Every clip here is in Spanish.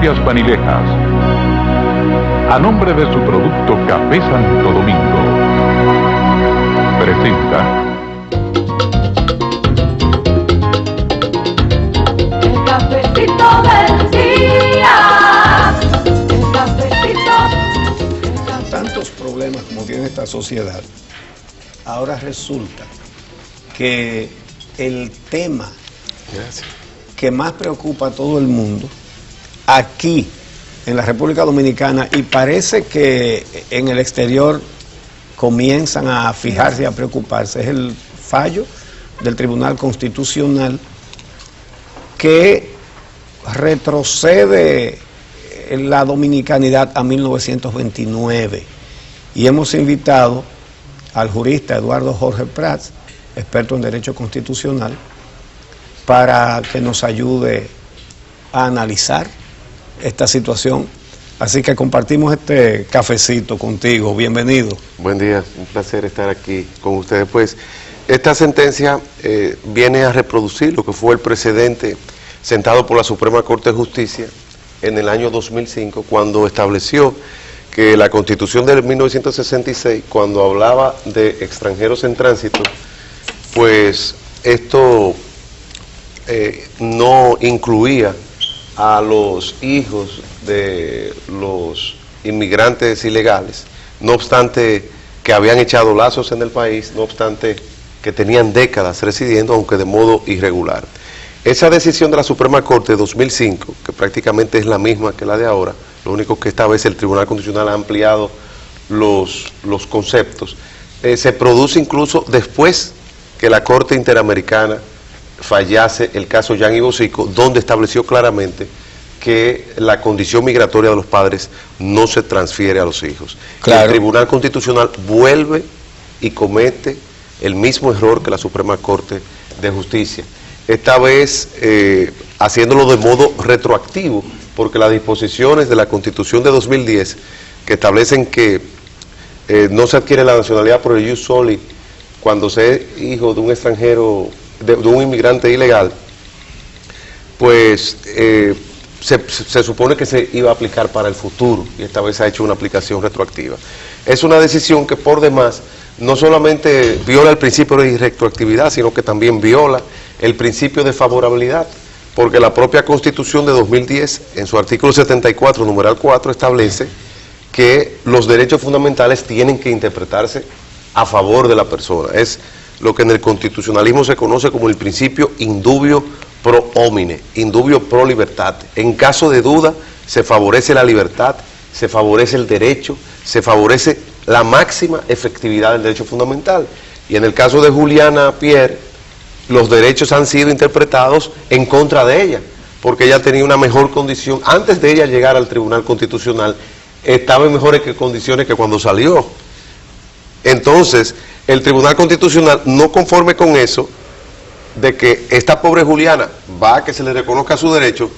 Industrias Vanilejas, a nombre de su producto Café Santo Domingo, presenta el cafecito del día. El cafecito. Tantos problemas como tiene esta sociedad, ahora resulta que el tema que más preocupa a todo el mundo aquí en la República Dominicana, y parece que en el exterior comienzan a fijarse y a preocuparse, es el fallo del Tribunal Constitucional que retrocede la dominicanidad a 1929. Y hemos invitado al jurista Eduardo Jorge Prats, experto en Derecho Constitucional, para que nos ayude a analizar esta situación. Así que compartimos este cafecito contigo. Bienvenido. Buen día, un placer estar aquí con ustedes. Pues esta sentencia viene a reproducir lo que fue el precedente sentado por la Suprema Corte de Justicia en el año 2005, cuando estableció que la Constitución de 1966, cuando hablaba de extranjeros en tránsito, pues esto no incluía a los hijos de los inmigrantes ilegales, no obstante que habían echado lazos en el país, no obstante que tenían décadas residiendo, aunque de modo irregular. Esa decisión de la Suprema Corte de 2005, que prácticamente es la misma que la de ahora, lo único que esta vez el Tribunal Constitucional ha ampliado los conceptos, se produce incluso después que la Corte Interamericana fallase el caso Jan y Bosico, donde estableció claramente que la condición migratoria de los padres no se transfiere a los hijos. Claro. El Tribunal Constitucional vuelve y comete el mismo error que la Suprema Corte de Justicia, esta vez haciéndolo de modo retroactivo, porque las disposiciones de la Constitución de 2010, que establecen que no se adquiere la nacionalidad por el ius soli cuando se es hijo de un extranjero, de un inmigrante ilegal, pues se supone que se iba a aplicar para el futuro, y esta vez se ha hecho una aplicación retroactiva. Es una decisión que por demás no solamente viola el principio de retroactividad, sino que también viola el principio de favorabilidad, porque la propia Constitución de 2010, en su artículo 74, numeral 4, establece que los derechos fundamentales tienen que interpretarse a favor de la persona. Es lo que en el constitucionalismo se conoce como el principio indubio pro homine, indubio pro libertad. En caso de duda, se favorece la libertad, se favorece el derecho, se favorece la máxima efectividad del derecho fundamental. Y en el caso de Juliana Pierre, los derechos han sido interpretados en contra de ella, porque ella tenía una mejor condición. Antes de ella llegar al Tribunal Constitucional, estaba en mejores condiciones que cuando salió. Entonces, el Tribunal Constitucional, no conforme con eso, de que esta pobre Juliana va a que se le reconozca su derecho,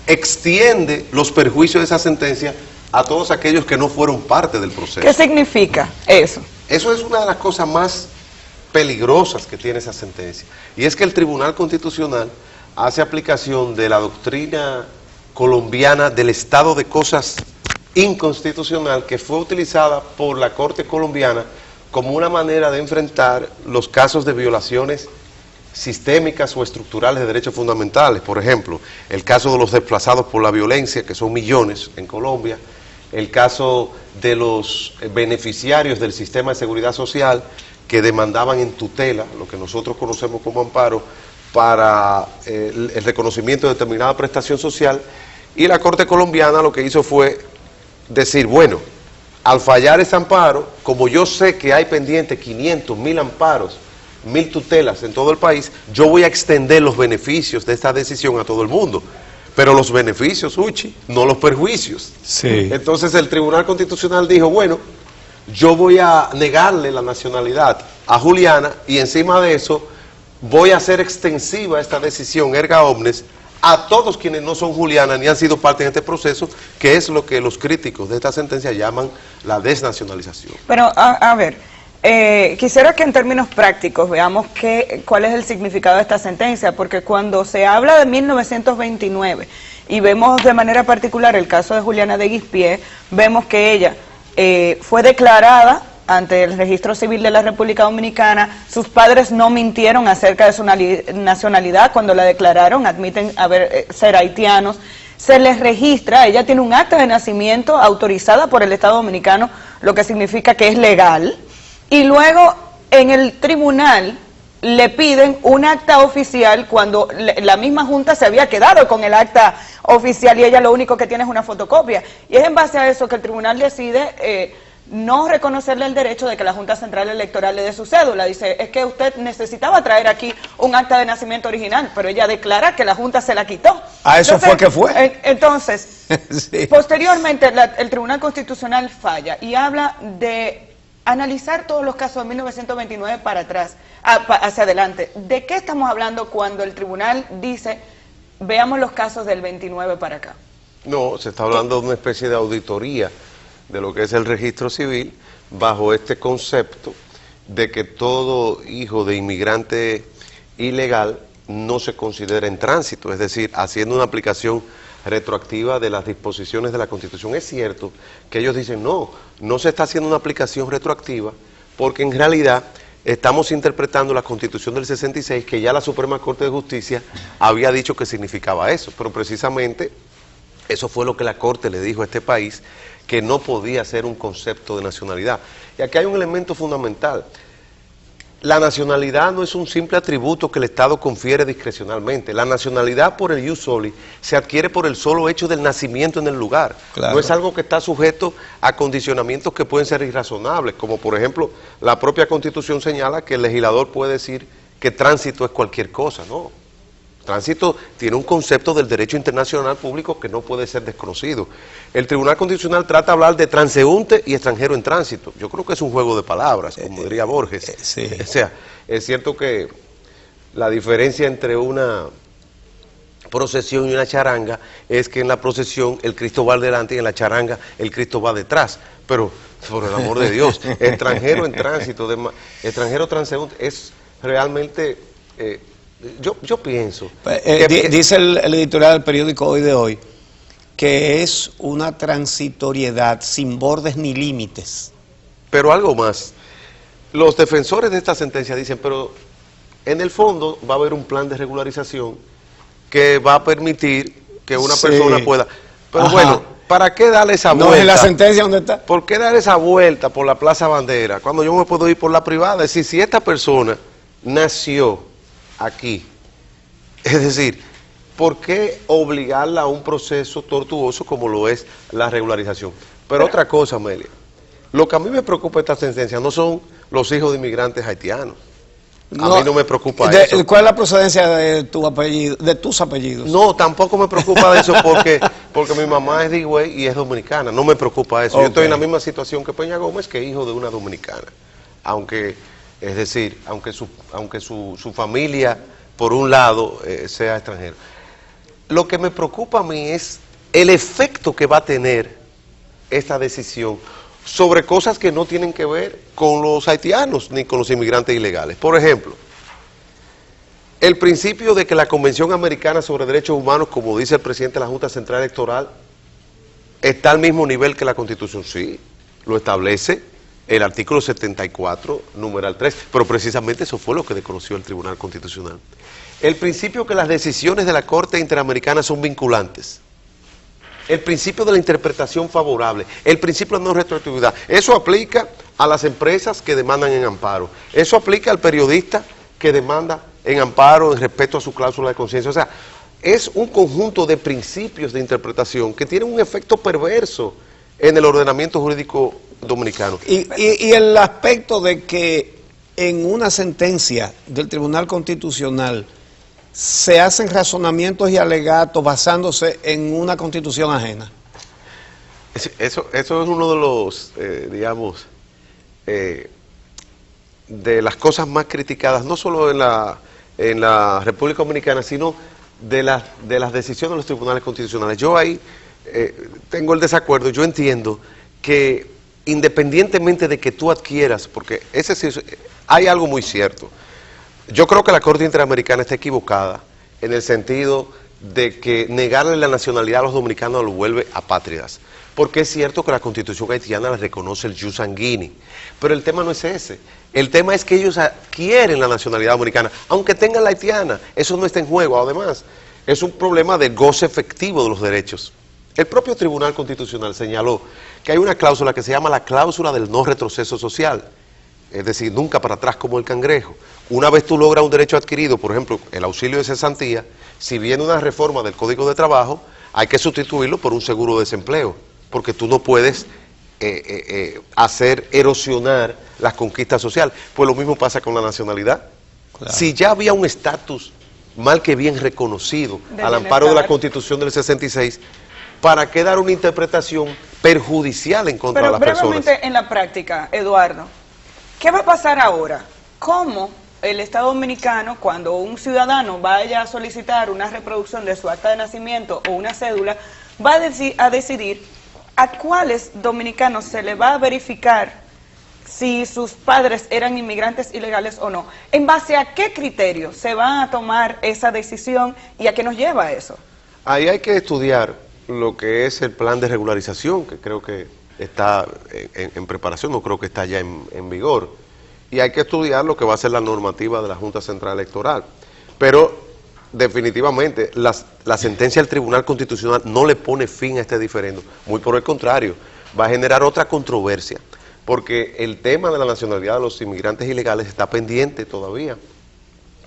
extiende los perjuicios de esa sentencia a todos aquellos que no fueron parte del proceso. ¿Qué significa eso? Eso es una de las cosas más peligrosas que tiene esa sentencia, y es que el Tribunal Constitucional hace aplicación de la doctrina colombiana del estado de cosas inconstitucional, que fue utilizada por la Corte colombiana como una manera de enfrentar los casos de violaciones sistémicas o estructurales de derechos fundamentales. Por ejemplo, el caso de los desplazados por la violencia, que son millones en Colombia, el caso de los beneficiarios del sistema de seguridad social que demandaban en tutela, lo que nosotros conocemos como amparo, para el reconocimiento de determinada prestación social, y la Corte colombiana lo que hizo fue decir, bueno, al fallar ese amparo, como yo sé que hay pendientes 500, 1000 amparos, 1000 tutelas en todo el país, yo voy a extender los beneficios de esta decisión a todo el mundo. Pero los beneficios, Uchi, no los perjuicios. Sí. Entonces el Tribunal Constitucional dijo, bueno, yo voy a negarle la nacionalidad a Juliana, y encima de eso voy a hacer extensiva esta decisión erga omnes a todos quienes no son Juliana ni han sido parte de este proceso, que es lo que los críticos de esta sentencia llaman la desnacionalización. Pero, a ver, Quisiera que en términos prácticos veamos cuál es el significado de esta sentencia, porque cuando se habla de 1929 y vemos de manera particular el caso de Juliana de Guispié, vemos que ella fue declarada ante el Registro Civil de la República Dominicana. Sus padres no mintieron acerca de su nacionalidad cuando la declararon, admiten ser haitianos. Se les registra, ella tiene un acta de nacimiento autorizada por el Estado Dominicano, lo que significa que es legal. Y luego en el tribunal le piden un acta oficial cuando la misma Junta se había quedado con el acta oficial y ella lo único que tiene es una fotocopia. Y es en base a eso que el tribunal decide no reconocerle el derecho de que la Junta Central Electoral le dé su cédula. Dice, es que usted necesitaba traer aquí un acta de nacimiento original, pero ella declara que la Junta se la quitó. ¿A eso fue que fue? Entonces, sí. Posteriormente el Tribunal Constitucional falla y habla de analizar todos los casos de 1929 para atrás, hacia adelante. ¿De qué estamos hablando cuando el tribunal dice, veamos los casos del 29 para acá? No, se está hablando de una especie de auditoría de lo que es el registro civil, bajo este concepto de que todo hijo de inmigrante ilegal no se considera en tránsito, es decir, haciendo una aplicación retroactiva de las disposiciones de la Constitución. Es cierto que ellos dicen, no se está haciendo una aplicación retroactiva, porque en realidad estamos interpretando la Constitución del 66, que ya la Suprema Corte de Justicia había dicho que significaba eso, pero precisamente eso fue lo que la Corte le dijo a este país, que no podía ser un concepto de nacionalidad. Y aquí hay un elemento fundamental. La nacionalidad no es un simple atributo que el Estado confiere discrecionalmente. La nacionalidad por el ius soli se adquiere por el solo hecho del nacimiento en el lugar. Claro. No es algo que está sujeto a condicionamientos que pueden ser irrazonables, como por ejemplo la propia Constitución señala que el legislador puede decir que tránsito es cualquier cosa. No. Tránsito tiene un concepto del derecho internacional público que no puede ser desconocido. El Tribunal Constitucional trata de hablar de transeúnte y extranjero en tránsito. Yo creo que es un juego de palabras, como diría Borges. Sí. O sea, es cierto que la diferencia entre una procesión y una charanga es que en la procesión el Cristo va delante y en la charanga el Cristo va detrás. Pero, por el amor de Dios, extranjero en tránsito, extranjero transeúnte, es realmente... Yo pienso... dice el editorial del periódico Hoy de Hoy que es una transitoriedad sin bordes ni límites. Pero algo más. Los defensores de esta sentencia dicen, pero en el fondo va a haber un plan de regularización que va a permitir que una persona pueda... Pero bueno, ¿para qué darle esa vuelta? No, en la sentencia, ¿dónde está? ¿Por qué dar esa vuelta por la Plaza Bandera cuando yo me puedo ir por la privada? Es decir, si esta persona nació aquí, es decir, ¿por qué obligarla a un proceso tortuoso como lo es la regularización? Pero otra cosa, Amelia, lo que a mí me preocupa esta sentencia no son los hijos de inmigrantes haitianos. A mí no me preocupa eso. ¿Cuál es la procedencia de tu apellido, de tus apellidos? No, tampoco me preocupa de eso porque mi mamá es de Higüey y es dominicana. No me preocupa eso. Yo estoy en la misma situación que Peña Gómez, que es hijo de una dominicana. Aunque, es decir, aunque su familia, por un lado, sea extranjera. Lo que me preocupa a mí es el efecto que va a tener esta decisión sobre cosas que no tienen que ver con los haitianos ni con los inmigrantes ilegales. Por ejemplo, el principio de que la Convención Americana sobre Derechos Humanos, como dice el presidente de la Junta Central Electoral, está al mismo nivel que la Constitución. Sí, lo establece el artículo 74, numeral 3, pero precisamente eso fue lo que desconoció el Tribunal Constitucional. El principio que las decisiones de la Corte Interamericana son vinculantes. El principio de la interpretación favorable, el principio de no retroactividad. Eso aplica a las empresas que demandan en amparo. Eso aplica al periodista que demanda en amparo en respeto a su cláusula de conciencia. O sea, es un conjunto de principios de interpretación que tienen un efecto perverso en el ordenamiento jurídico dominicano. Y el aspecto de que en una sentencia del Tribunal Constitucional se hacen razonamientos y alegatos basándose en una constitución ajena. Eso es uno de los, digamos, de las cosas más criticadas, no solo en la República Dominicana, sino de las decisiones de los tribunales constitucionales. Yo ahí tengo el desacuerdo. Yo entiendo que independientemente de que tú adquieras, porque ese sí, hay algo muy cierto. Yo creo que la Corte Interamericana está equivocada en el sentido de que negarle la nacionalidad a los dominicanos los vuelve apátridas. Porque es cierto que la Constitución haitiana les reconoce el jus sanguinis, pero el tema no es ese. El tema es que ellos adquieren la nacionalidad dominicana, aunque tengan la haitiana. Eso no está en juego. Además, es un problema de goce efectivo de los derechos. El propio Tribunal Constitucional señaló que hay una cláusula que se llama la cláusula del no retroceso social, es decir, nunca para atrás como el cangrejo. Una vez tú logras un derecho adquirido, por ejemplo, el auxilio de cesantía, si viene una reforma del Código de Trabajo, hay que sustituirlo por un seguro de desempleo, porque tú no puedes hacer erosionar las conquistas sociales. Pues lo mismo pasa con la nacionalidad. Claro. Si ya había un estatus mal que bien reconocido al amparo de la Constitución del 66, ¿para qué dar una interpretación perjudicial en contra de las personas? Pero brevemente en la práctica, Eduardo, ¿qué va a pasar ahora? ¿Cómo el Estado Dominicano, cuando un ciudadano vaya a solicitar una reproducción de su acta de nacimiento o una cédula, va a decidir a cuáles dominicanos se le va a verificar si sus padres eran inmigrantes ilegales o no? ¿En base a qué criterio se va a tomar esa decisión y a qué nos lleva eso? Ahí hay que estudiar lo que es el plan de regularización, que creo que está en preparación, no creo que está ya en vigor, y hay que estudiar lo que va a ser la normativa de la Junta Central Electoral. Pero definitivamente la sentencia del Tribunal Constitucional no le pone fin a este diferendo, muy por el contrario, va a generar otra controversia, porque el tema de la nacionalidad de los inmigrantes ilegales está pendiente todavía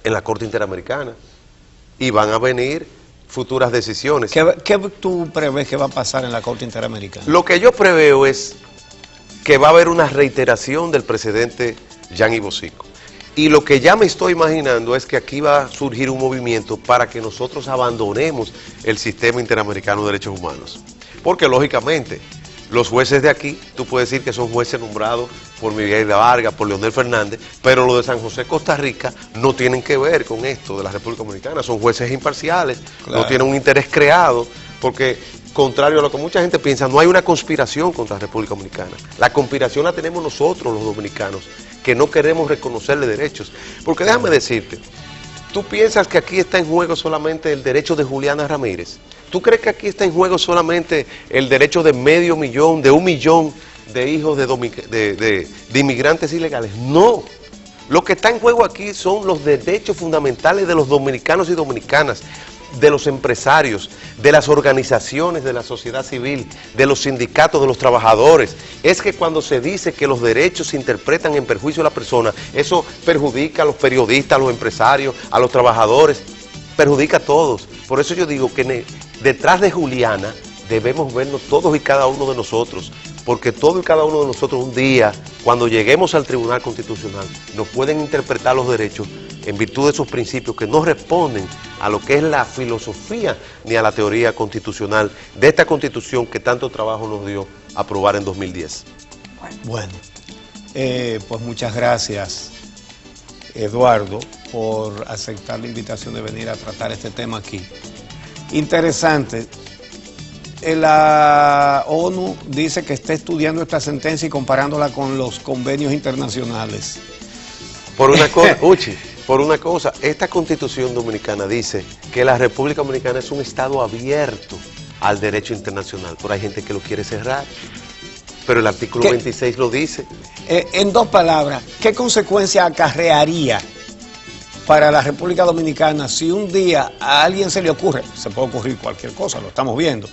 en la Corte Interamericana, y van a venir futuras decisiones. ¿Qué tú prevés que va a pasar en la Corte Interamericana? Lo que yo preveo es que va a haber una reiteración del precedente Jean Bosico. Y lo que ya me estoy imaginando es que aquí va a surgir un movimiento para que nosotros abandonemos el sistema interamericano de derechos humanos. Porque lógicamente, los jueces de aquí, tú puedes decir que son jueces nombrados por Miguel de Vargas, por Leonel Fernández, pero los de San José, Costa Rica, no tienen que ver con esto de la República Dominicana. Son jueces imparciales, claro. No tienen un interés creado, porque contrario a lo que mucha gente piensa, no hay una conspiración contra la República Dominicana. La conspiración la tenemos nosotros, los dominicanos, que no queremos reconocerle derechos. Porque déjame decirte, ¿tú piensas que aquí está en juego solamente el derecho de Juliana Ramírez? ¿Tú crees que aquí está en juego solamente el derecho de 500,000, de 1 millón de hijos de inmigrantes ilegales? No. Lo que está en juego aquí son los derechos fundamentales de los dominicanos y dominicanas, de los empresarios, de las organizaciones de la sociedad civil, de los sindicatos, de los trabajadores. Es que cuando se dice que los derechos se interpretan en perjuicio de la persona, eso perjudica a los periodistas, a los empresarios, a los trabajadores, perjudica a todos. Por eso yo digo que detrás de Juliana debemos vernos todos y cada uno de nosotros, porque todo y cada uno de nosotros un día, cuando lleguemos al Tribunal Constitucional, nos pueden interpretar los derechos en virtud de esos principios que no responden a lo que es la filosofía ni a la teoría constitucional de esta Constitución que tanto trabajo nos dio aprobar en 2010. Bueno, pues muchas gracias, Eduardo, por aceptar la invitación de venir a tratar este tema aquí. Interesante. La ONU dice que está estudiando esta sentencia y comparándola con los convenios internacionales. Por una cosa, Uchi, por una cosa, esta Constitución Dominicana dice que la República Dominicana es un Estado abierto al derecho internacional, pero hay gente que lo quiere cerrar. Pero el artículo 26 lo dice. En dos palabras, ¿qué consecuencia acarrearía para la República Dominicana si un día a alguien se le ocurre, se puede ocurrir cualquier cosa, lo estamos viendo,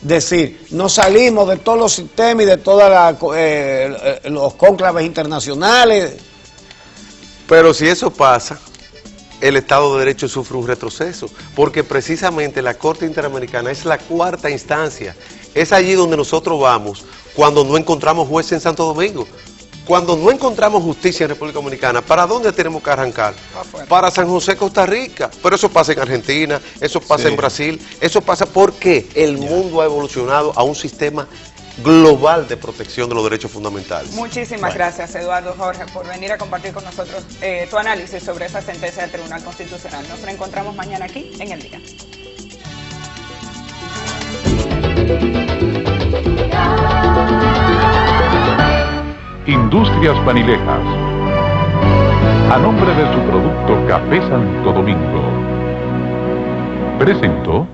decir, nos salimos de todos los sistemas y de todos los cónclaves internacionales? Pero si eso pasa, el Estado de Derecho sufre un retroceso, porque precisamente la Corte Interamericana es la cuarta instancia, es allí donde nosotros vamos cuando no encontramos jueces en Santo Domingo. Cuando no encontramos justicia en República Dominicana, ¿para dónde tenemos que arrancar? Para San José, Costa Rica. Pero eso pasa en Argentina, eso pasa en Brasil, eso pasa porque el mundo ha evolucionado a un sistema global de protección de los derechos fundamentales. Muchísimas gracias, Eduardo, Jorge, por venir a compartir con nosotros tu análisis sobre esa sentencia del Tribunal Constitucional. Nos reencontramos mañana aquí en El Día. Ya. Industrias Vanilejas, a nombre de su producto Café Santo Domingo, presentó